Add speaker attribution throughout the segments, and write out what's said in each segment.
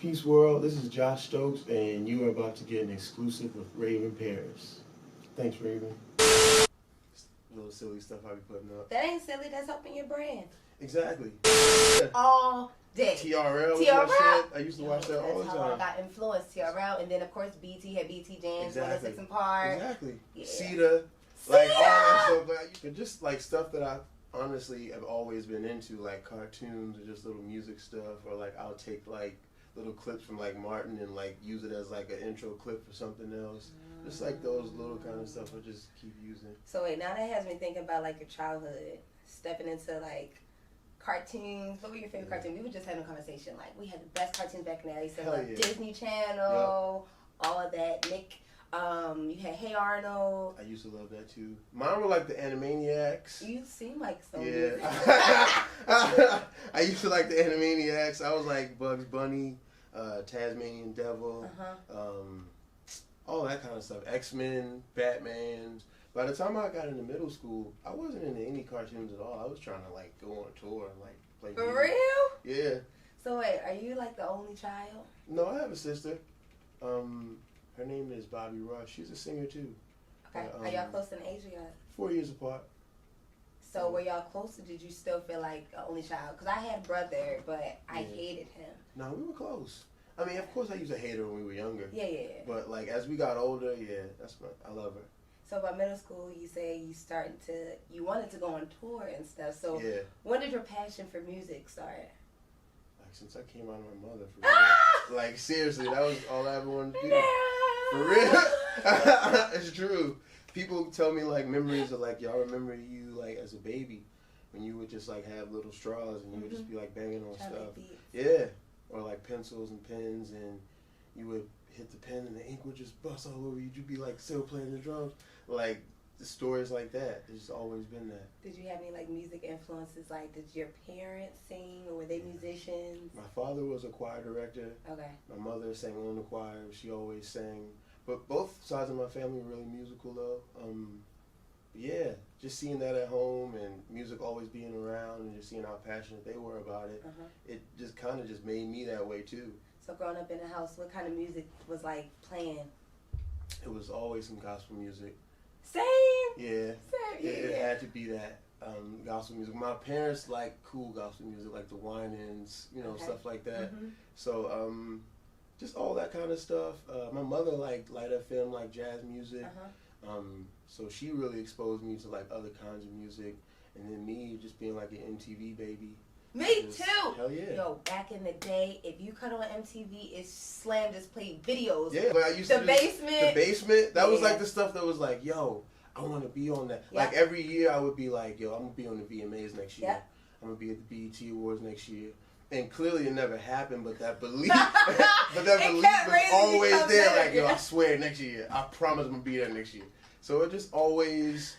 Speaker 1: Peace world, this is Josh Stokes, and you are about to get an exclusive with Raven Paris. Thanks, Raven. Little silly stuff I be putting up.
Speaker 2: That ain't silly, that's helping your brand.
Speaker 1: Exactly.
Speaker 2: All day.
Speaker 1: TRL was my shit. I used to watch that all the
Speaker 2: That's how I
Speaker 1: time.
Speaker 2: got influenced, TRL, and then of course BT had BT Jams,
Speaker 1: Exactly.
Speaker 2: 106 and Park.
Speaker 1: Exactly.
Speaker 2: Yeah.
Speaker 1: CETA, like all that stuff. Like, just like stuff that I honestly have always been into, like cartoons or just little music stuff, or like I'll take like little clips from like Martin and like use it as like an intro clip for something else. Just like those little kind of stuff I just keep using.
Speaker 2: So wait, now that has me thinking about like your childhood, stepping into like cartoons. What were your favorite cartoons? We were just having a conversation. Like we had the best cartoons back in the day. So
Speaker 1: Hell
Speaker 2: like
Speaker 1: yeah.
Speaker 2: Disney Channel, all of that. Nick, you had Hey Arnold.
Speaker 1: I used to love that too. Mine were like the Animaniacs.
Speaker 2: You seem like so.
Speaker 1: Yeah. I used to like the Animaniacs. I was like Bugs Bunny, Tasmanian Devil, all that kind of stuff. X-Men, Batman. By the time I got into middle school, I wasn't into any cartoons at all. I was trying to like go on tour and like play
Speaker 2: For
Speaker 1: music.
Speaker 2: real?
Speaker 1: Yeah.
Speaker 2: So wait, are you like the only child?
Speaker 1: No, I have a sister. Her name is Bobby Rush. She's a singer too.
Speaker 2: Okay. Are y'all close in age or y'all?
Speaker 1: 4 years apart.
Speaker 2: So were y'all close, or did you still feel like an only child? Because I had a brother, but I hated him.
Speaker 1: No, we were close. I mean, of course, I used to hate her when we were younger.
Speaker 2: Yeah.
Speaker 1: But like as we got older, yeah, I love her.
Speaker 2: So by middle school, you say you wanted to go on tour and stuff. So
Speaker 1: Yeah.
Speaker 2: when did your passion for music start?
Speaker 1: Like since I came out of my mother, for real. Like seriously, that was all I ever wanted to do. For real, it's true. People tell me like memories of like y'all remember you like as a baby when you would just like have little straws and you would just be like banging on stuff. Yeah, or like pencils and pens, and you would hit the pen and the ink would just bust all over you. You'd be like still playing the drums. Like the stories like that. There's always been that.
Speaker 2: Did you have any like music influences? Like did your parents sing or were they musicians?
Speaker 1: My father was a choir director.
Speaker 2: Okay.
Speaker 1: My mother sang on the choir. She always sang. But both sides of my family were really musical though. Yeah, just seeing that at home and music always being around and just seeing how passionate they were about it, it just kind of just made me that way too.
Speaker 2: So growing up in the house, what kind of music was like playing?
Speaker 1: It was always some gospel music.
Speaker 2: Same.
Speaker 1: Yeah. It had to be that gospel music. My parents like cool gospel music, like the Winans, stuff like that. So just all that kind of stuff. My mother liked Light FM, like jazz music. So she really exposed me to like other kinds of music, and then me just being like an MTV baby.
Speaker 2: Me too.
Speaker 1: Hell yeah.
Speaker 2: Yo, back in the day, if you cut on MTV, it's Slam just played videos.
Speaker 1: Yeah, but I used to
Speaker 2: Basement.
Speaker 1: The Basement. That was like the stuff that was like, yo, I want to be on that.
Speaker 2: Yeah.
Speaker 1: Like every year, I would be like, yo, I'm gonna be on the VMAs next year.
Speaker 2: Yeah.
Speaker 1: I'm gonna be at the BET Awards next year. And clearly it never happened, but that belief, belief was always there. Like, yo, I swear next year, I promise I'm gonna be there next year. So it just always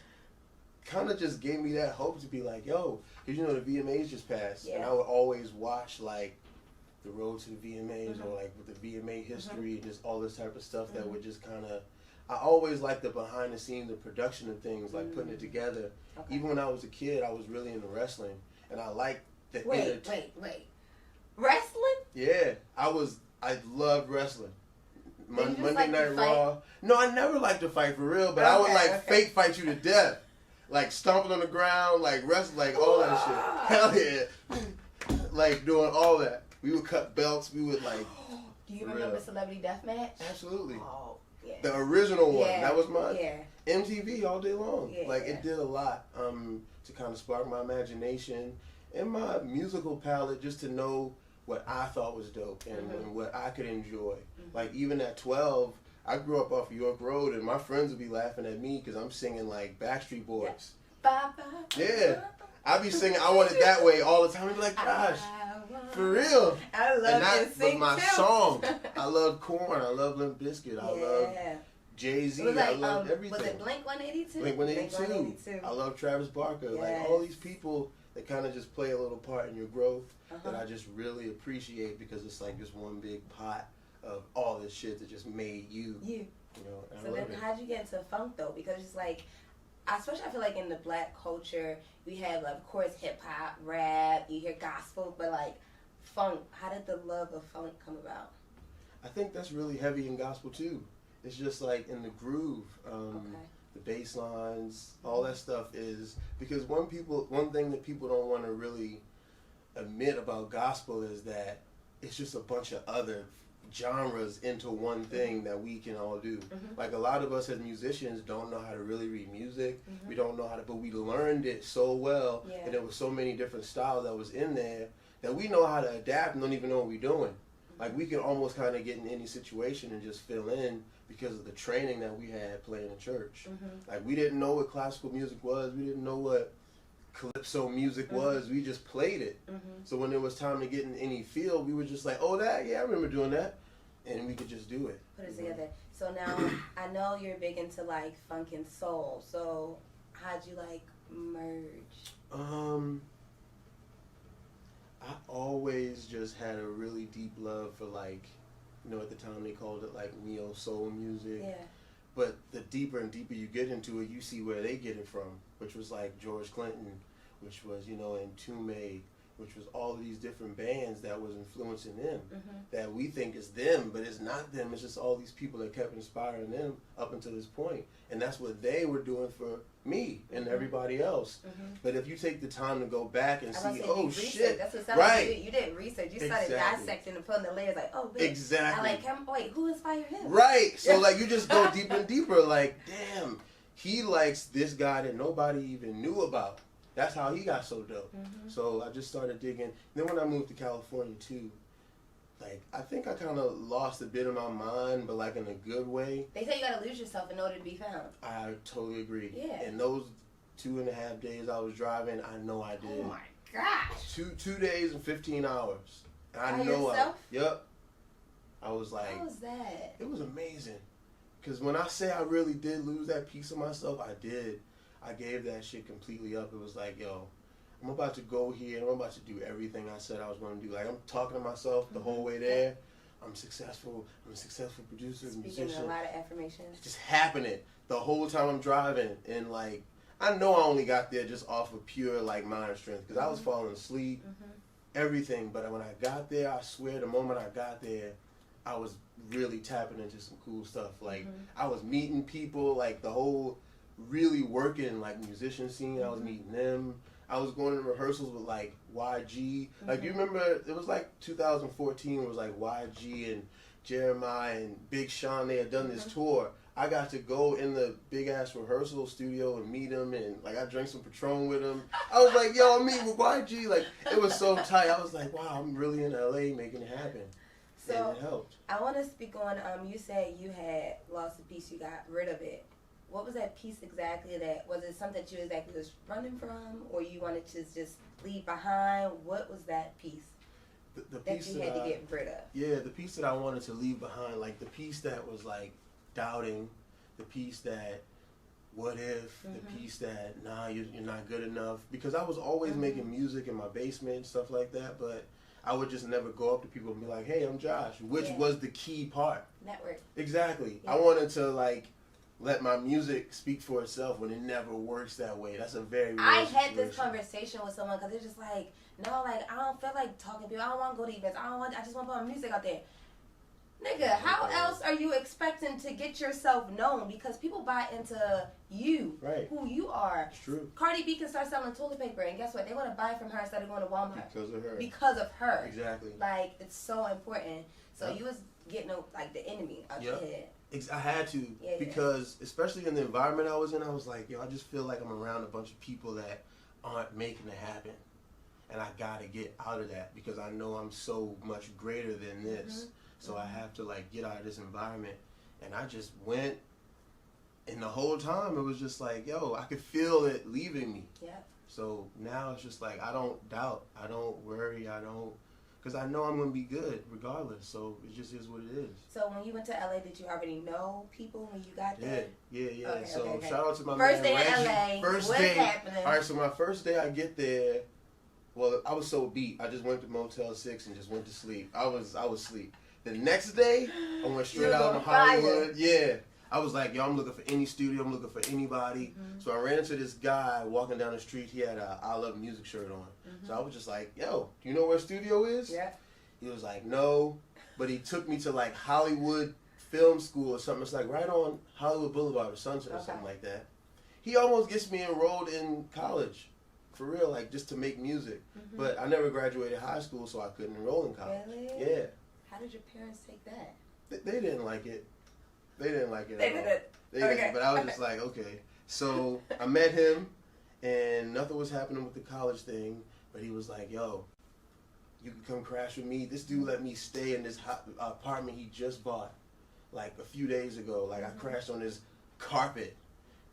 Speaker 1: kind of just gave me that hope to be like, yo, because the VMAs just passed, and I would always watch like the road to the VMAs or like with the VMA history and just all this type of stuff that would just kind of. I always liked the behind the scenes, the production of things, like putting it together. Okay. Even when I was a kid, I was really into wrestling, and I liked the
Speaker 2: Wait. Wrestling?
Speaker 1: Yeah, I loved wrestling. Monday
Speaker 2: like
Speaker 1: Night Raw. No, I never liked to fight for real, but I would like fake fight you to death. Like stomping on the ground, like wrestling, like all that shit. Hell yeah. Like doing all that. We would cut belts, we would like.
Speaker 2: Do you remember Celebrity Deathmatch?
Speaker 1: Absolutely.
Speaker 2: Oh, yeah.
Speaker 1: The original one.
Speaker 2: Yeah.
Speaker 1: That was mine.
Speaker 2: Yeah.
Speaker 1: MTV all day long.
Speaker 2: Yeah.
Speaker 1: Like it did a lot to kind of spark my imagination and my musical palette, just to know what I thought was dope and what I could enjoy. Like even at 12, I grew up off York Road, and my friends would be laughing at me because I'm singing like Backstreet Boys. Yeah. I'd be singing I Want It That Way all the time. I'd be like, gosh, for real.
Speaker 2: I love it.
Speaker 1: But my song, I love Korn, I love Limp Bizkit, I love Jay-Z, I love everything.
Speaker 2: Was it Blink 182?
Speaker 1: Blink 182. I love Travis Barker.
Speaker 2: Yes.
Speaker 1: Like all these people that kind of just play a little part in your growth that I just really appreciate, because it's like just one big pot of all this shit that just made you.
Speaker 2: So then how'd you get into funk though? Because it's like, especially I feel like in the black culture, we have like, of course, hip hop, rap, you hear gospel, but like funk. How did the love of funk come about?
Speaker 1: I think that's really heavy in gospel too. It's just like in the groove, the bass lines, all that stuff is because one thing that people don't want to really admit about gospel is that it's just a bunch of other genres into one thing that we can all do. Like a lot of us as musicians don't know how to really read music. We don't know how to, but we learned it so well, and there was so many different styles that was in there that we know how to adapt and don't even know what we're doing. Like we can almost kind of get in any situation and just fill in because of the training that we had playing in church. Like we didn't know what classical music was. We didn't know what calypso music was. We just played it. So when there was time to get in any field, we were just like, oh, I remember doing that. And we could just do it.
Speaker 2: Put it together. So now I know you're big into like funk and soul. So how'd you like merge?
Speaker 1: I always just had a really deep love for like, at the time they called it like neo soul music.
Speaker 2: Yeah.
Speaker 1: But the deeper and deeper you get into it, you see where they get it from, which was like George Clinton, which was, Entombed, which was all these different bands that was influencing them, that we think is them, but it's not them. It's just all these people that kept inspiring them up until this point. And that's what they were doing for me and everybody else. But if you take the time to go back and see, oh shit,
Speaker 2: that's what sounded like you did research. You started dissecting and putting the layers like, oh, bitch.
Speaker 1: Exactly.
Speaker 2: I like him. Wait, who inspired him?
Speaker 1: Right. So like you just go deeper and deeper. Like, damn, he likes this guy that nobody even knew about. That's how he got so dope. So I just started digging. Then when I moved to California too, like I think I kind of lost a bit of my mind, but like in a good way.
Speaker 2: They say you gotta lose yourself in order to be found.
Speaker 1: I totally agree.
Speaker 2: Yeah.
Speaker 1: And those 2.5 days I was driving, I know I did.
Speaker 2: Oh my gosh.
Speaker 1: 2 days and 15 hours. I
Speaker 2: By
Speaker 1: know
Speaker 2: yourself?
Speaker 1: Yep. I was like,
Speaker 2: how was that?
Speaker 1: It was amazing. Because when I say I really did lose that piece of myself, I did. I gave that shit completely up. It was like, yo, I'm about to go here and I'm about to do everything I said I was going to do. Like, I'm talking to myself the whole way there. I'm successful. I'm a successful producer, musician.
Speaker 2: Speaking a lot of affirmations.
Speaker 1: It's just happening the whole time I'm driving. And, like, I know I only got there just off of pure, like, mind strength. Because I was falling asleep, everything. But when I got there, I swear the moment I got there, I was really tapping into some cool stuff. Like, I was meeting people, like, the whole really working like musician scene. I was meeting them. I was going to rehearsals with like YG. Like, do you remember? It was like 2014. It was like YG and Jeremiah and Big Sean. They had done this tour. I got to go in the big ass rehearsal studio and meet them, and like I drank some Patron with them. I was like, yo, I'm meeting with YG. Like, it was so tight. I was like, wow, I'm really in LA making it happen.
Speaker 2: So
Speaker 1: and it helped.
Speaker 2: I want to speak on. You said you had lost a piece. You got rid of it. What was that piece exactly? That was it something that you exactly was running from, or you wanted to just leave behind? What was that piece
Speaker 1: the
Speaker 2: that
Speaker 1: piece
Speaker 2: you had to get rid of?
Speaker 1: Yeah, the piece that I wanted to leave behind, like the piece that was like doubting, the piece that what if, the piece that nah, you're not good enough. Because I was always making music in my basement and stuff like that, but I would just never go up to people and be like, hey, I'm Josh, which was the key part.
Speaker 2: Network.
Speaker 1: Exactly.
Speaker 2: Yeah.
Speaker 1: I wanted to like let my music speak for itself when it never works that way. That's a very real
Speaker 2: I had
Speaker 1: situation.
Speaker 2: this conversation with someone because they're just like, no, like I don't feel like talking to people. I don't want to go to events. I just want to put my music out there. Nigga, how else are you expecting to get yourself known? Because people buy into you, who you are.
Speaker 1: It's true.
Speaker 2: Cardi B can start selling toilet paper, and guess what? They want to buy from her instead of going to Walmart.
Speaker 1: Because of her.
Speaker 2: Because of her.
Speaker 1: Exactly.
Speaker 2: Like, it's so important. So you was getting like the enemy out your head.
Speaker 1: I had to, because especially in the environment I was in, I was like, yo, I just feel like I'm around a bunch of people that aren't making it happen. And I gotta get out of that because I know I'm so much greater than this. So I have to like get out of this environment. And I just went, and the whole time it was just like, yo, I could feel it leaving me.
Speaker 2: Yeah.
Speaker 1: So now it's just like, I don't doubt, I don't worry, because I know I'm going to be good regardless. So it just is what it is.
Speaker 2: So when you went to LA, did you already know people when you got there?
Speaker 1: Yeah.
Speaker 2: Okay,
Speaker 1: so shout out to my
Speaker 2: first
Speaker 1: man,
Speaker 2: day in
Speaker 1: Reggie.
Speaker 2: LA. What's happening?
Speaker 1: All right, so my first day I get there, well, I was so beat. I just went to Motel 6 and just went to sleep. I was asleep. The next day, I went straight out to Hollywood. Yeah. I was like, yo, I'm looking for any studio. I'm looking for anybody. So I ran into this guy walking down the street. He had a I Love Music shirt on. So I was just like, yo, do you know where studio is?
Speaker 2: Yeah.
Speaker 1: He was like, no, but he took me to like Hollywood Film School or something. It's like right on Hollywood Boulevard or Sunset or something like that. He almost gets me enrolled in college, for real, like just to make music. But I never graduated high school, so I couldn't enroll in college.
Speaker 2: Really?
Speaker 1: Yeah.
Speaker 2: How did your parents take that?
Speaker 1: They didn't like it. They didn't like it
Speaker 2: They
Speaker 1: at all.
Speaker 2: didn't.
Speaker 1: They didn't, but I was just like, okay. So I met him, and nothing was happening with the college thing, but he was like, yo, you can come crash with me. This dude let me stay in this apartment he just bought like a few days ago. Like I crashed on his carpet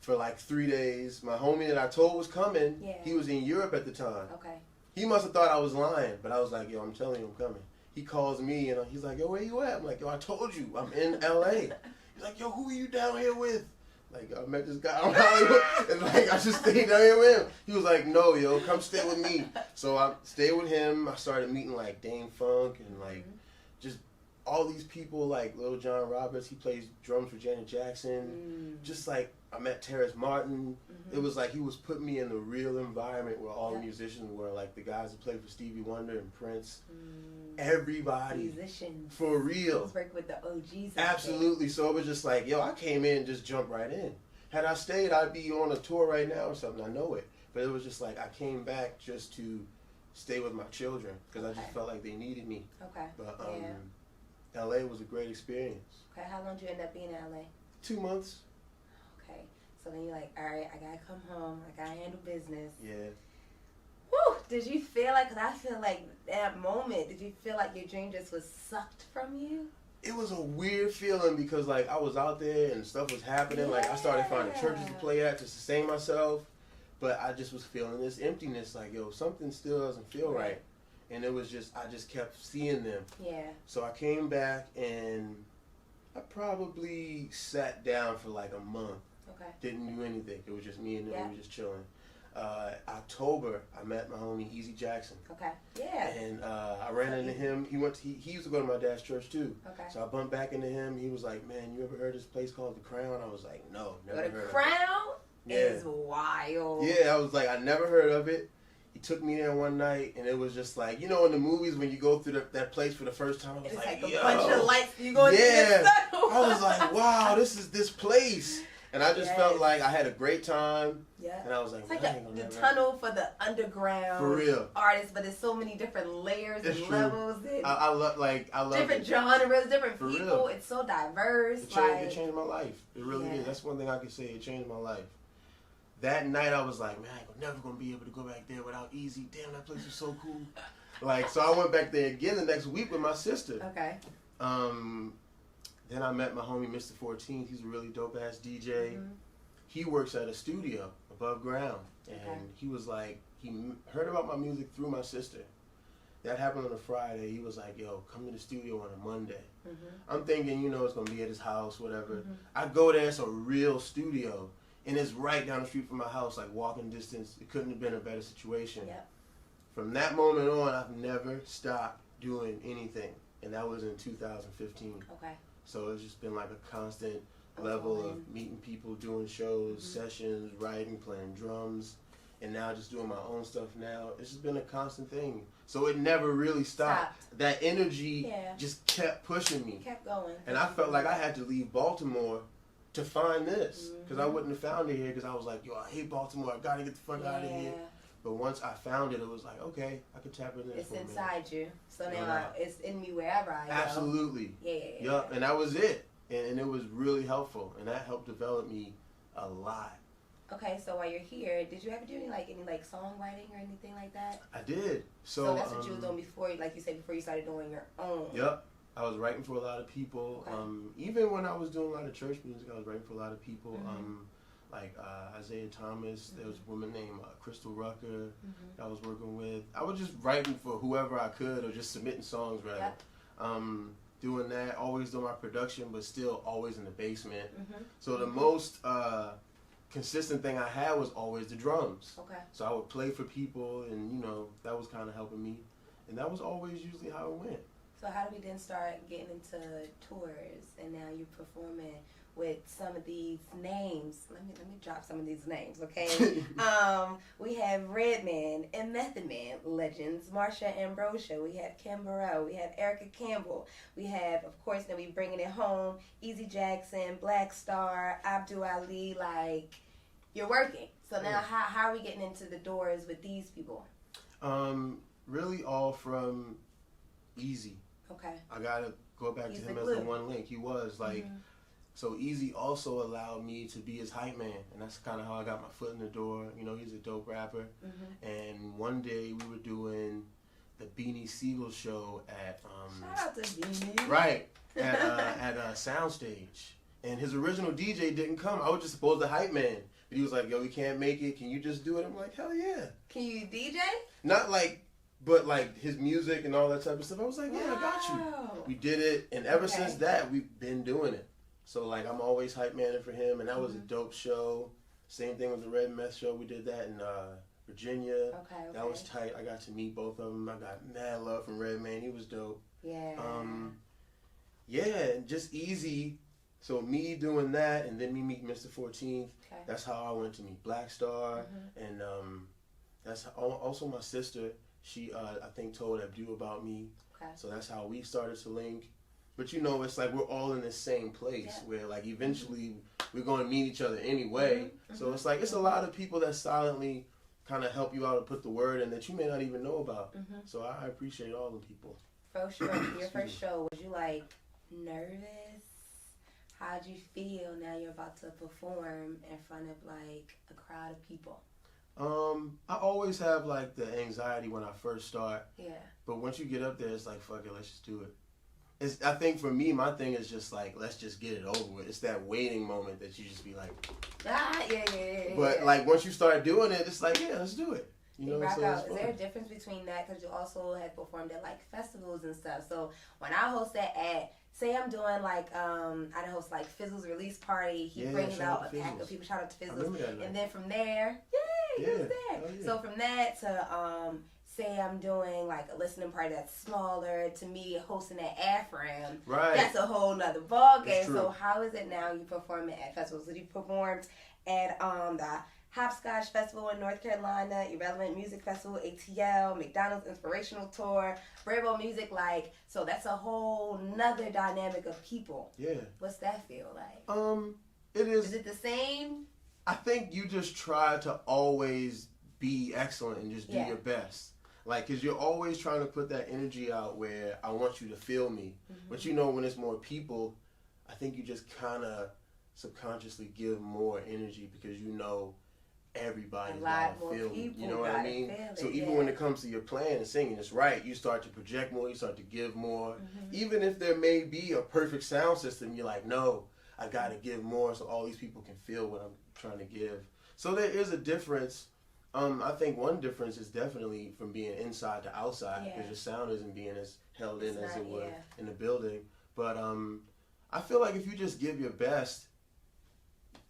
Speaker 1: for like 3 days. My homie that I told was coming, he was in Europe at the time.
Speaker 2: Okay.
Speaker 1: He must have thought I was lying, but I was like, yo, I'm telling you I'm coming. He calls me and he's like, yo, where you at? I'm like, yo, I told you, I'm in LA. He's like, yo, who are you down here with? Like, I met this guy on Hollywood, and like, I just stayed down here with him. He was like, no, yo, come stay with me. So I stayed with him. I started meeting like Dane Funk and like just all these people, like Lil John Roberts. He plays drums for Janet Jackson. Just like I met Terrace Martin. It was like he was putting me in the real environment where all the musicians were, like the guys that played for Stevie Wonder and Prince. Everybody.
Speaker 2: Musicians.
Speaker 1: For real.
Speaker 2: He was working with the OGs.
Speaker 1: Absolutely. So it was just like, yo, I came in and just jumped right in. Had I stayed, I'd be on a tour right now or something. I know it. But it was just like I came back just to stay with my children because I just felt like they needed me.
Speaker 2: Okay.
Speaker 1: But LA was a great experience.
Speaker 2: Okay. How long did you end up being in LA?
Speaker 1: 2 months.
Speaker 2: Okay. So then you're like, all right, I gotta come home. I gotta handle business.
Speaker 1: Yeah.
Speaker 2: Whew, did you feel like, because I feel like that moment, did you feel like your dream just was sucked from you?
Speaker 1: It was a weird feeling because like I was out there and stuff was happening. Like I started finding churches to play at to sustain myself. But I just was feeling this emptiness, like, yo, something still doesn't feel right. And it was just, I just kept seeing them. Yeah. So I came back and I probably sat down for like a month. Okay. Didn't do anything. It was just me and them. We were just chilling. October, I met my homie Easy Jackson. Okay. Yeah. And I ran into him. He used to go to my dad's church too. Okay. So I bumped back into him. He was like, "Man, you ever heard of this place called The Crown?" I was like, "No, never heard of it."
Speaker 2: The Crown is wild.
Speaker 1: Yeah, I was like, I never heard of it. He took me there one night, and it was just like, you know, in the movies when you go through that place for the first time, I was like,
Speaker 2: a bunch of lights. You going through this stuff.
Speaker 1: I was like, wow, this is this place. And I just felt like I had a great time. Yeah. And I was like,
Speaker 2: it's like the tunnel for the underground
Speaker 1: for real
Speaker 2: artists, but there's so many different layers and levels. And
Speaker 1: I love
Speaker 2: different genres, different people. Real. It's so diverse.
Speaker 1: It changed my life. It really did. That's one thing I can say. It changed my life. That night I was like, man, I'm never gonna be able to go back there without Easy. Damn, that place was so cool. Like, so I went back there again the next week with my sister. Okay. Then I met my homie Mr. 14. He's a really dope ass DJ. He works at a studio above ground, and he was like, he heard about my music through my sister. That happened on a Friday. He was like, yo, come to the studio on a Monday. I'm thinking, you know, it's gonna be at his house, whatever. I go there, it's a real studio. And it's right down the street from my house, like walking distance. It couldn't have been a better situation. Yep. From that moment on, I've never stopped doing anything. And that was in 2015. Okay. So it's just been like a constant level of meeting people, doing shows, sessions, writing, playing drums, and now just doing my own stuff now. It's just been a constant thing. So it never really stopped. That energy just kept pushing me.
Speaker 2: Kept going.
Speaker 1: And I felt like I had to leave Baltimore to find this, because I wouldn't have found it here, because I was like, yo, I hate Baltimore, I gotta get the fuck out of here. But once I found it, it was like, okay, I could tap into this.
Speaker 2: It's inside you, so now it's in me wherever I go.
Speaker 1: Absolutely. Yup, and that was it, and it was really helpful, and that helped develop me a lot.
Speaker 2: Okay, so while you're here, did you ever do any songwriting or anything like that?
Speaker 1: I did.
Speaker 2: So that's what you were doing before, like you said, before you started doing your own.
Speaker 1: Yep. I was writing for a lot of people. Okay. Even when I was doing a lot of church music, I was writing for a lot of people. Like Isaiah Thomas. There was a woman named Crystal Rucker that I was working with. I was just writing for whoever I could, or just submitting songs, rather. Yep. Doing that, always doing my production, but still always in the basement. So the most consistent thing I had was always the drums. Okay. So I would play for people, and you know, that was kind of helping me. And that was always usually how it went.
Speaker 2: So how did we then start getting into tours, and now you're performing with some of these names. Let me drop some of these names, okay? We have Redman and Method Man legends, Marsha Ambrosio. We have Kim Burrell. We have Erica Campbell. We have, of course, then we bringing it home, Easy Jackson, Black Star, Abdul Ali. Like, you're working. So now, how are we getting into the doors with these people?
Speaker 1: Really all from Easy.
Speaker 2: Okay.
Speaker 1: I gotta go back to him as the one link. He was like, so Easy also allowed me to be his hype man, and that's kind of how I got my foot in the door. You know, he's a dope rapper. And one day we were doing the Beanie Siegel show at
Speaker 2: shout out to Beanie.
Speaker 1: Right at Soundstage, and his original DJ didn't come. I was just supposed to hype man, but he was like, "Yo, we can't make it. Can you just do it?" I'm like, "Hell yeah."
Speaker 2: Can you DJ?
Speaker 1: Not like. But like his music and all that type of stuff, I was like, yeah, I got you. We did it, and ever since that, we've been doing it. So like, I'm always hype manning for him, and that was a dope show. Same thing with the Red Meth show. We did that in Virginia. Okay. That was tight. I got to meet both of them. I got mad love from Redman. He was dope.
Speaker 2: Yeah.
Speaker 1: Yeah, just Easy. So me doing that, and then me meet Mr. 14th. Okay. That's how I went to meet Black Star, and that's also my sister. She, I think, told Abdul about me. Okay. So that's how we started to link. But, you know, it's like we're all in the same place where, like, eventually we're going to meet each other anyway. So it's like it's a lot of people that silently kind of help you out and put the word in that you may not even know about. So I appreciate all the people.
Speaker 2: For sure. Your first show, was you, like, nervous? How'd you feel now you're about to perform in front of, like, a crowd of people?
Speaker 1: I always have like the anxiety when I first start.
Speaker 2: Yeah.
Speaker 1: But once you get up there, it's like, fuck it, let's just do it. I think for me, my thing is just like, let's just get it over with. It's that waiting moment that you just be like,
Speaker 2: yeah.
Speaker 1: But like once you start doing it, it's like, yeah, let's do it. You know, so
Speaker 2: is there a difference between that? Because you also have performed at like festivals and stuff. So when I host that at, say I'm doing like, I done host like Fizzle's release party. He brings out a pack of people. Shout out to Fizzle's. And then from there, he was there. So from that to, say I'm doing like a listening party that's smaller, to me hosting at AFRAM, that's a whole nother ballgame. So how is it now you performing at festivals? So you performed at the Hopscotch Festival in North Carolina, Irrelevant Music Festival, ATL, McDonald's Inspirational Tour, Bravo Music, like, so that's a whole nother dynamic of people. Yeah. What's that feel like?
Speaker 1: It is.
Speaker 2: Is it the same?
Speaker 1: I think you just try to always be excellent and just do your best. Like, because you're always trying to put that energy out where I want you to feel me. But you know, when it's more people, I think you just kind of subconsciously give more energy because you know everybody's gonna feel me. You know what I mean? So even when it comes to your playing and singing, it's right. You start to project more. You start to give more. Even if there may be a perfect sound system, you're like, no, I got to give more so all these people can feel what I'm trying to give. So there is a difference. I think one difference is definitely from being inside to outside because your sound isn't being as held in as it would in the building. But I feel like if you just give your best,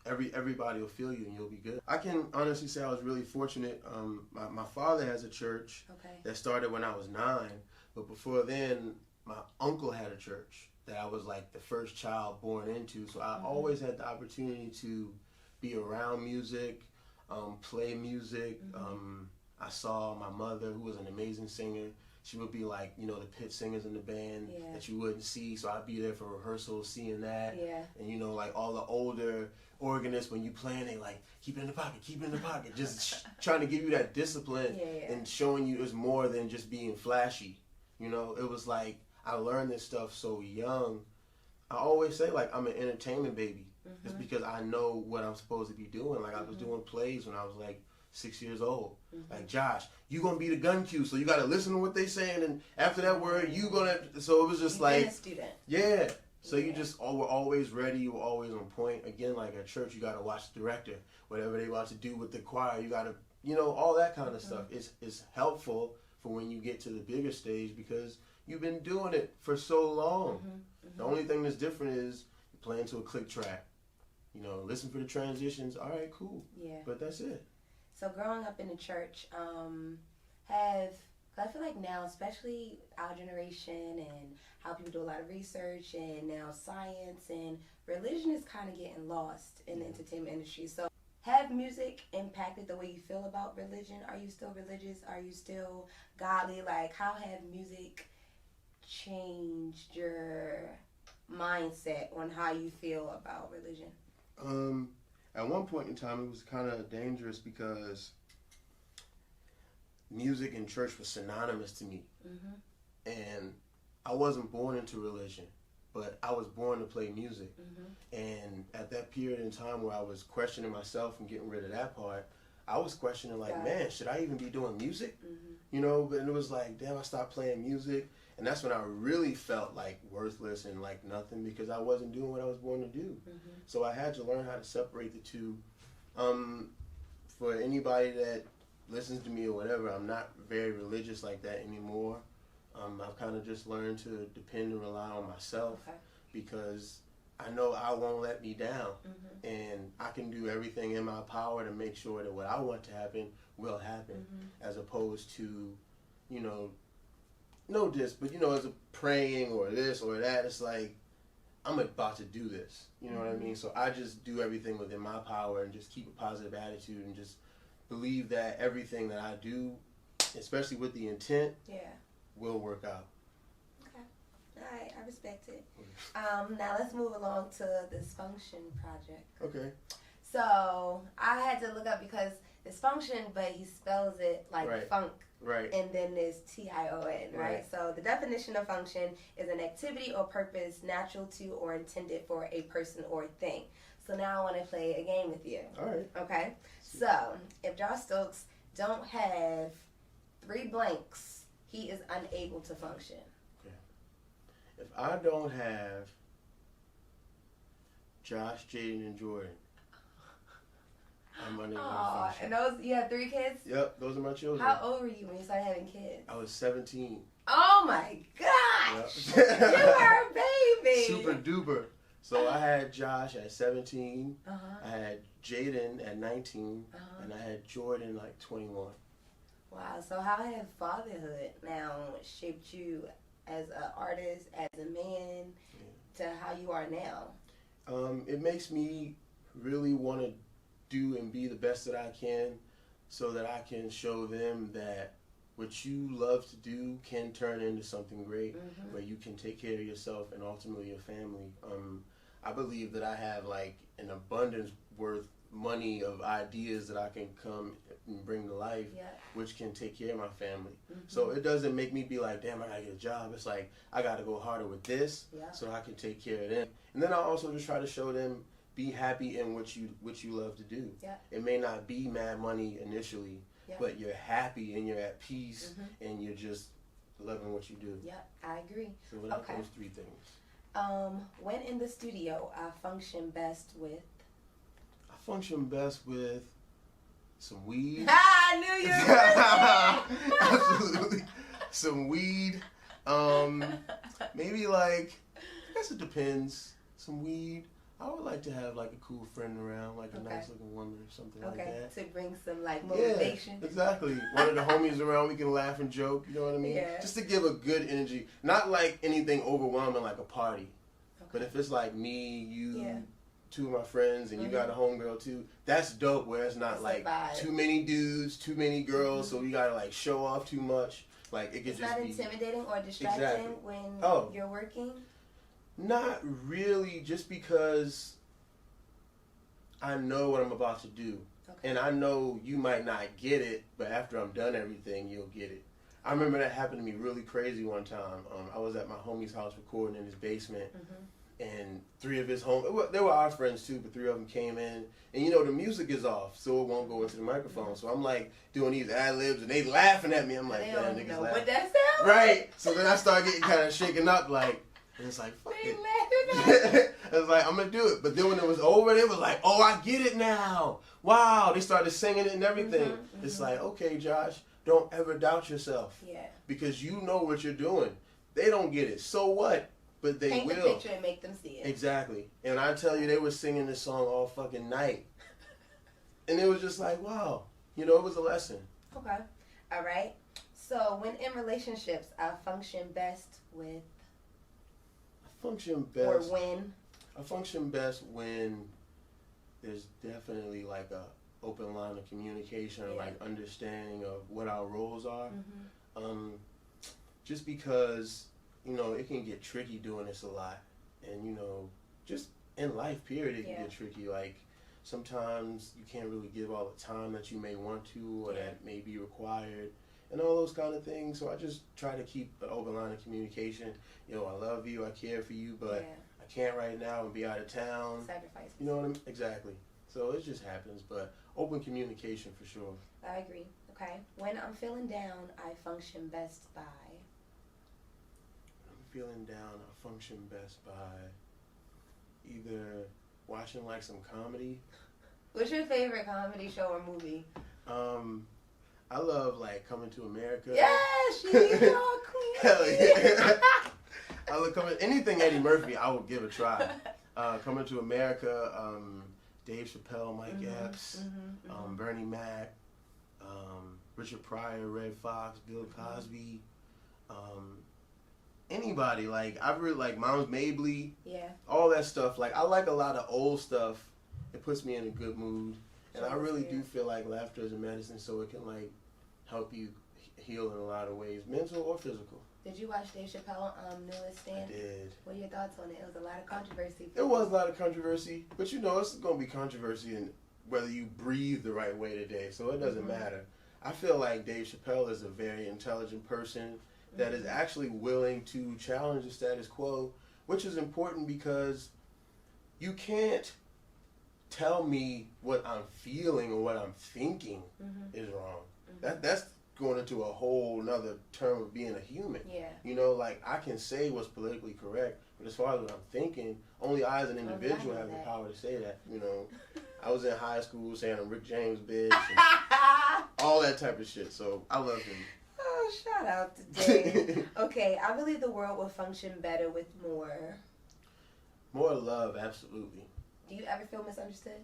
Speaker 1: everybody will feel you and you'll be good. I can honestly say I was really fortunate. My father has a church that started when I was 9, but before then my uncle had a church that I was like the first child born into. So I always had the opportunity to be around music, play music. I saw my mother, who was an amazing singer. She would be like, you know, the pit singers in the band that you wouldn't see. So I'd be there for rehearsals, seeing that. And, you know, like all the older organists, when you playing, they like, keep it in the pocket, keep it in the pocket. Just trying to give you that discipline and showing you it's more than just being flashy. You know, it was like, I learned this stuff so young. I always say, like, I'm an entertainment baby. It's because I know what I'm supposed to be doing. Like, I was doing plays when I was like 6 years old. Like, Josh, you gonna be the gun cue, so you gotta listen to what they saying, and after that word, you gonna. So it was just like,
Speaker 2: a student.
Speaker 1: Yeah. So you just were always ready. You were always on point. Again, like at church, you gotta watch the director. Whatever they about to do with the choir, you gotta, you know, all that kind of stuff. It's helpful for when you get to the bigger stage because you've been doing it for so long. The only thing that's different is you're playing to a click track. You know, listen for the transitions. All right, cool. Yeah. But that's it.
Speaker 2: So growing up in the church, because But I feel like now, especially our generation and how people do a lot of research and now science and religion is kind of getting lost in the entertainment industry. So have music impacted the way you feel about religion? Are you still religious? Are you still godly? Like, how have music changed your mindset on how you feel about religion?
Speaker 1: At one point in time, it was kind of dangerous because music and church was synonymous to me. And I wasn't born into religion, but I was born to play music. And at that period in time where I was questioning myself and getting rid of that part, I was questioning like, man, should I even be doing music? You know, but it was like, damn, I stopped playing music. And that's when I really felt like worthless and like nothing because I wasn't doing what I was born to do. So I had to learn how to separate the two. For anybody that listens to me or whatever, I'm not very religious like that anymore. I've kind of just learned to depend and rely on myself because I know I won't let me down. And I can do everything in my power to make sure that what I want to happen will happen, as opposed to, you know, no diss, but you know, as a praying or this or that, it's like, I'm about to do this. You know what I mean? So I just do everything within my power and just keep a positive attitude and just believe that everything that I do, especially with the intent, will work out.
Speaker 2: Okay. All right, I respect it. Now let's move along to this Function project.
Speaker 1: Okay.
Speaker 2: So I had to look up because it's Function, but he spells it like funk.
Speaker 1: Right.
Speaker 2: And then there's TION, right? So the definition of function is an activity or purpose natural to or intended for a person or thing. So now I want to play a game with you.
Speaker 1: All right.
Speaker 2: Okay? So if Josh Stokes don't have 3 blanks, he is unable to function.
Speaker 1: Okay. If I don't have Josh, Jaden, and Jordan, I'm unable to function.
Speaker 2: And those, you have 3 kids?
Speaker 1: Yep, those are my children.
Speaker 2: How old were you when you started having kids?
Speaker 1: I was 17.
Speaker 2: Oh my gosh! Yep. You are a baby!
Speaker 1: Super duper. So I had Josh at 17, I had Jaden at 19, and I had Jordan like 21.
Speaker 2: Wow, so how has fatherhood now shaped you as an artist, as a man, to how you are now?
Speaker 1: It makes me really want to do and be the best that I can so that I can show them that what you love to do can turn into something great where you can take care of yourself and ultimately your family. I believe that I have like an abundance worth money of ideas that I can come and bring to life, which can take care of my family. So it doesn't make me be like, damn, I gotta get a job. It's like, I gotta go harder with this so I can take care of them. And then I also just try to show them, be happy in what you love to do. It may not be mad money initially, but you're happy and you're at peace and you're just loving what you do.
Speaker 2: I agree.
Speaker 1: So those 3 things.
Speaker 2: When in the studio, I function best with?
Speaker 1: I function best with some weed.
Speaker 2: I knew you were
Speaker 1: Absolutely. Some weed. Maybe like, I guess it depends. Some weed. I would like to have like a cool friend around, like a nice looking woman or something like that.
Speaker 2: To bring some like motivation.
Speaker 1: Yeah, exactly. One of the homies around, we can laugh and joke, you know what I mean? Just to give a good energy. Not like anything overwhelming like a party. But if it's like me, you, 2 of my friends, and you got a homegirl too, that's dope where it's not like too many dudes, too many girls, so you gotta like show off too much. Like it could just be...
Speaker 2: It's not intimidating or distracting when you're working?
Speaker 1: Not really, just because I know what I'm about to do. And I know you might not get it, but after I'm done everything, you'll get it. I remember that happened to me really crazy one time. I was at my homie's house recording in his basement, and 3 of his homies, they were our friends too, but 3 of them came in, and you know, the music is off, so it won't go into the microphone. So I'm like doing these ad-libs, and they laughing at me. I'm like, damn, niggas laughing.
Speaker 2: What that sound
Speaker 1: right. So then I start getting kind of shaken up, like, and it's like, fuck it. I was like, I'm going to do it. But then when it was over, they was like, oh, I get it now. Wow. They started singing it and everything. It's like, okay, Josh, don't ever doubt yourself. Because you know what you're doing. They don't get it. So what? But they will.
Speaker 2: Paint the picture and make them see it.
Speaker 1: Exactly. And I tell you, they were singing this song all fucking night. And it was just like, wow. You know, it was a lesson.
Speaker 2: Okay. All right. So, when in relationships, I function best with.
Speaker 1: I function best.
Speaker 2: Or when.
Speaker 1: I function best when there's definitely like a open line of communication, or like understanding of what our roles are. Just because, you know, it can get tricky doing this a lot, and you know, just in life, period, it can get tricky. Like sometimes you can't really give all the time that you may want to, or that may be required, and all those kind of things. So I just try to keep an open line of communication. You know, I love you, I care for you, but I can't right now and be out of town.
Speaker 2: Sacrifice.
Speaker 1: You know what I mean? Exactly. So it just happens, but open communication for sure.
Speaker 2: I agree. Okay. When I'm feeling down, I function best by.
Speaker 1: When I'm feeling down, I function best by either watching like some comedy.
Speaker 2: What's your favorite comedy show or movie?
Speaker 1: I love like Coming to America.
Speaker 2: Yes, she's your queen.
Speaker 1: Hell yeah. I look anything Eddie Murphy, I would give a try. Coming to America, Dave Chappelle, Mike Epps, Bernie Mac, Richard Pryor, Red Fox, Bill Cosby, anybody. Like I really like Moms Mabley.
Speaker 2: Yeah.
Speaker 1: All that stuff. Like I like a lot of old stuff. It puts me in a good mood, and I really do feel like laughter is a medicine, so it can like help you heal in a lot of ways, mental or physical.
Speaker 2: Did you watch Dave Chappelle newest stand?
Speaker 1: I did.
Speaker 2: What are your thoughts on it? It was a lot of controversy.
Speaker 1: It was a lot of controversy, but you know it's going to be controversy in whether you breathe the right way today, so it doesn't matter. I feel like Dave Chappelle is a very intelligent person that is actually willing to challenge the status quo, which is important because you can't tell me what I'm feeling or what I'm thinking is wrong. That's going into a whole nother term of being a human.
Speaker 2: Yeah.
Speaker 1: You know, like I can say what's politically correct, but as far as what I'm thinking, only I as an individual have the power to say that. You know, I was in high school saying I'm Rick James, bitch, and all that type of shit. So I love him.
Speaker 2: Oh, shout out to Dave. Okay, I believe the world will function better with more.
Speaker 1: More love, absolutely.
Speaker 2: Do you ever feel misunderstood?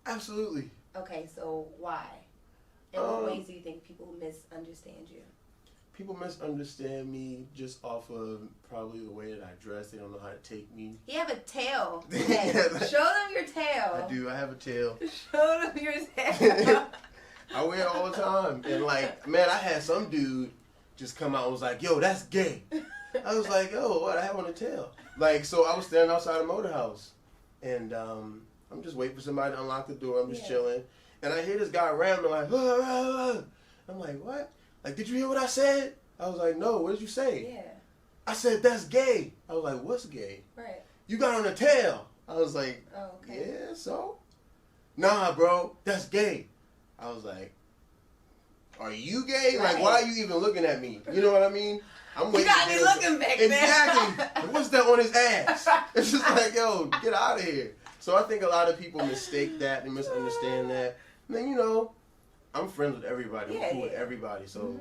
Speaker 1: Absolutely.
Speaker 2: Okay, so why? In what ways do you think people misunderstand you?
Speaker 1: People misunderstand me just off of probably the way that I dress. They don't know how to take me.
Speaker 2: You have a tail. Okay. Show them your tail.
Speaker 1: I do. I have a tail.
Speaker 2: Show them your tail.
Speaker 1: I wear it all the time. And like, man, I had some dude just come out and was like, yo, that's gay. I was like, yo, what? I have on a tail. Like, so I was standing outside a motor house. And I'm just waiting for somebody to unlock the door. I'm just chilling. And I hear this guy rambling like, I'm like, what? Like, did you hear what I said? I was like, no, what did you say?
Speaker 2: Yeah.
Speaker 1: I said, that's gay. I was like, what's gay?
Speaker 2: Right.
Speaker 1: You got on a tail. I was like,
Speaker 2: oh, okay.
Speaker 1: Yeah, so? Nah, bro, that's gay. I was like, are you gay?
Speaker 2: Right.
Speaker 1: Like, why are you even looking at me? You know what I mean? I'm waiting.
Speaker 2: You got me looking back there.
Speaker 1: Exactly. What's that on his ass? It's just like, yo, get out of here. So I think a lot of people mistake that and misunderstand that. And then, you know, I'm friends with everybody. I'm cool with everybody. So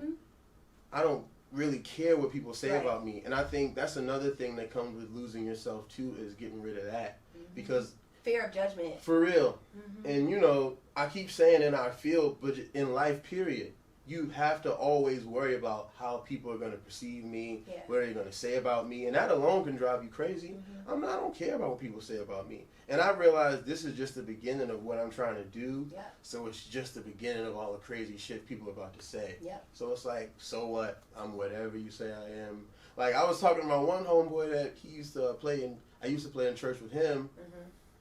Speaker 1: I don't really care what people say about me. And I think that's another thing that comes with losing yourself, too, is getting rid of that. Because
Speaker 2: fear of judgment.
Speaker 1: For real. And, you know, I keep saying in our field, but in life, period, you have to always worry about how people are going to perceive me, what are they going to say about me. And that alone can drive you crazy. I don't care about what people say about me. And I realize this is just the beginning of what I'm trying to do. So it's just the beginning of all the crazy shit people are about to say. So it's like, so what? I'm whatever you say I am. Like, I was talking to my one homeboy that he used to play in, I used to play in church with him.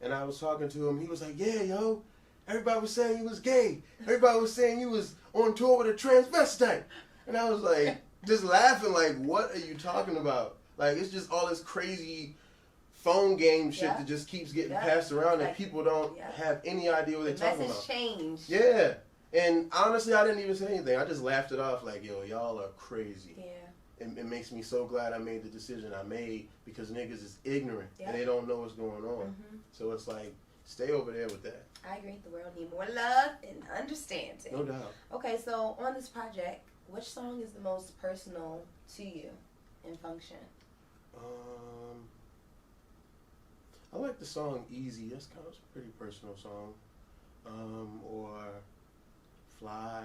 Speaker 1: And I was talking to him. He was like, yeah, yo, everybody was saying you was gay. Everybody was saying you was on tour with a transvestite. And I was like, just laughing, like, what are you talking about? Like, it's just all this crazy phone game shit that just keeps getting passed around and people don't have any idea what they're talking about.
Speaker 2: Message changed.
Speaker 1: Yeah. And honestly, I didn't even say anything. I just laughed it off like, yo, y'all are crazy. It makes me so glad I made the decision I made because niggas is ignorant and they don't know what's going on. So it's like, stay over there with that.
Speaker 2: I agree. The world needs more love and understanding.
Speaker 1: No doubt.
Speaker 2: Okay, so on this project, which song is the most personal to you in function?
Speaker 1: I like the song Easy. That's kind of a pretty personal song. Or Fly.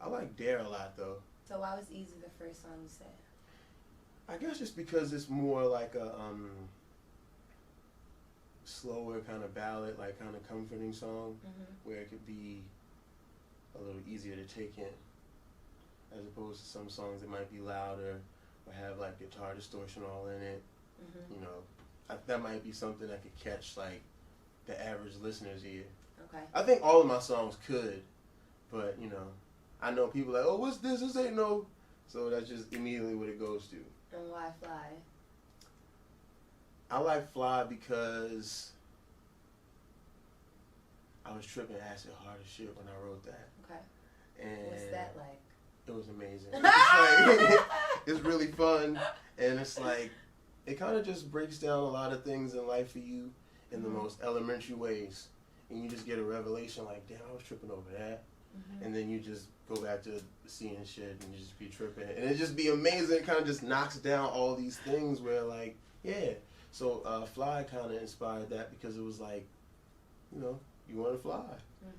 Speaker 1: I like Dare a lot though.
Speaker 2: So why was Easy the first song you said?
Speaker 1: I guess just because it's more like a slower kind of ballad, like kind of comforting song, where it could be a little easier to take in, as opposed to some songs that might be louder or have like guitar distortion all in it. You know, that might be something that could catch like the average listener's ear.
Speaker 2: Okay.
Speaker 1: I think all of my songs could, but you know, I know people like, oh, what's this? This ain't no. So that's just immediately what it goes to.
Speaker 2: And why Fly?
Speaker 1: I like Fly because I was tripping acid hard as shit when I wrote that.
Speaker 2: Okay.
Speaker 1: And
Speaker 2: what's that like?
Speaker 1: It was amazing. It's, like, it's really fun, and it's like it kind of just breaks down a lot of things in life for you in the most elementary ways, and you just get a revelation like, damn, I was tripping over that, and then you just go back to seeing shit and you just be tripping, and it just be amazing. It kind of just knocks down all these things where like, yeah. So Fly kind of inspired that because it was like, you know, you want to fly,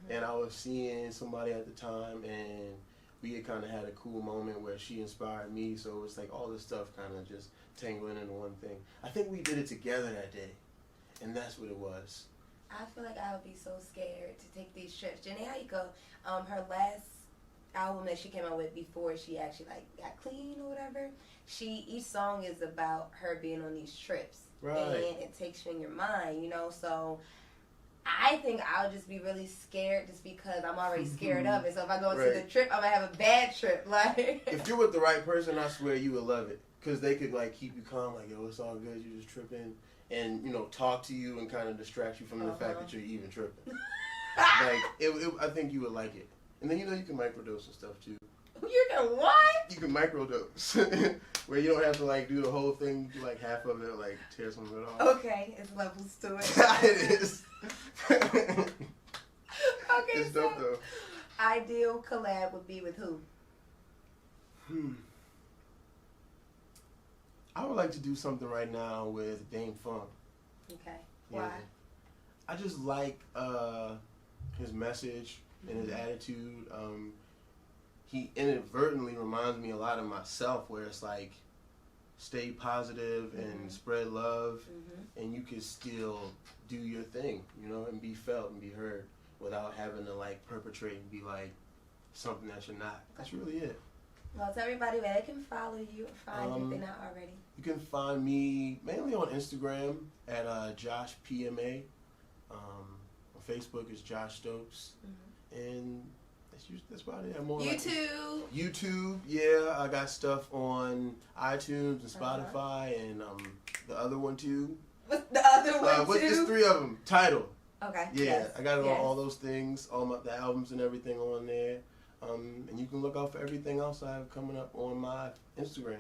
Speaker 1: and I was seeing somebody at the time, and we had kind of had a cool moment where she inspired me, so it was like all this stuff kind of just tangling into one thing. I think we did it together that day, and that's what it was.
Speaker 2: I feel like I would be so scared to take these trips. Janae Aiko, her last album that she came out with before she actually like got clean or whatever, each song is about her being on these trips.
Speaker 1: Right.
Speaker 2: And it takes you in your mind, you know, so I think I'll just be really scared just because I'm already scared of it. So if I go into the trip, I'm going to have a bad trip. Like,
Speaker 1: if you're with the right person, I swear you would love it. Because they could, like, keep you calm, like, yo, it's all good, you're just tripping. And, you know, talk to you and kind of distract you from the fact that you're even tripping. Like, I think you would like it. And then, you know, you can microdose and stuff, too.
Speaker 2: You can what?
Speaker 1: You can microdose. Where you don't have to, like, do the whole thing, do, like, half of it, like, tear some of it off.
Speaker 2: Okay, it's levels to it.
Speaker 1: It is.
Speaker 2: Okay,
Speaker 1: it's
Speaker 2: so
Speaker 1: dope, though.
Speaker 2: Ideal collab would be with who?
Speaker 1: I would like to do something right now with Dame Funk.
Speaker 2: Okay.
Speaker 1: Yeah.
Speaker 2: Why?
Speaker 1: I just like his message and his attitude. He inadvertently reminds me a lot of myself, where it's like, stay positive and spread love, and you can still do your thing, you know, and be felt and be heard without having to like perpetrate and be like something that you're not. That's really it.
Speaker 2: Well, tell everybody where they can follow you or find you if they're not already.
Speaker 1: You can find me mainly on Instagram at Josh PMA. On Facebook is Josh Stokes, and that's about it. I'm on YouTube, yeah. I got stuff on iTunes and Spotify and the other one too.
Speaker 2: What's the other one too?
Speaker 1: It's 3 of them. Tidal.
Speaker 2: Okay.
Speaker 1: Yeah,
Speaker 2: yes.
Speaker 1: I got it on all those things, all the albums and everything on there. And you can look out for everything else I have coming up on my Instagram.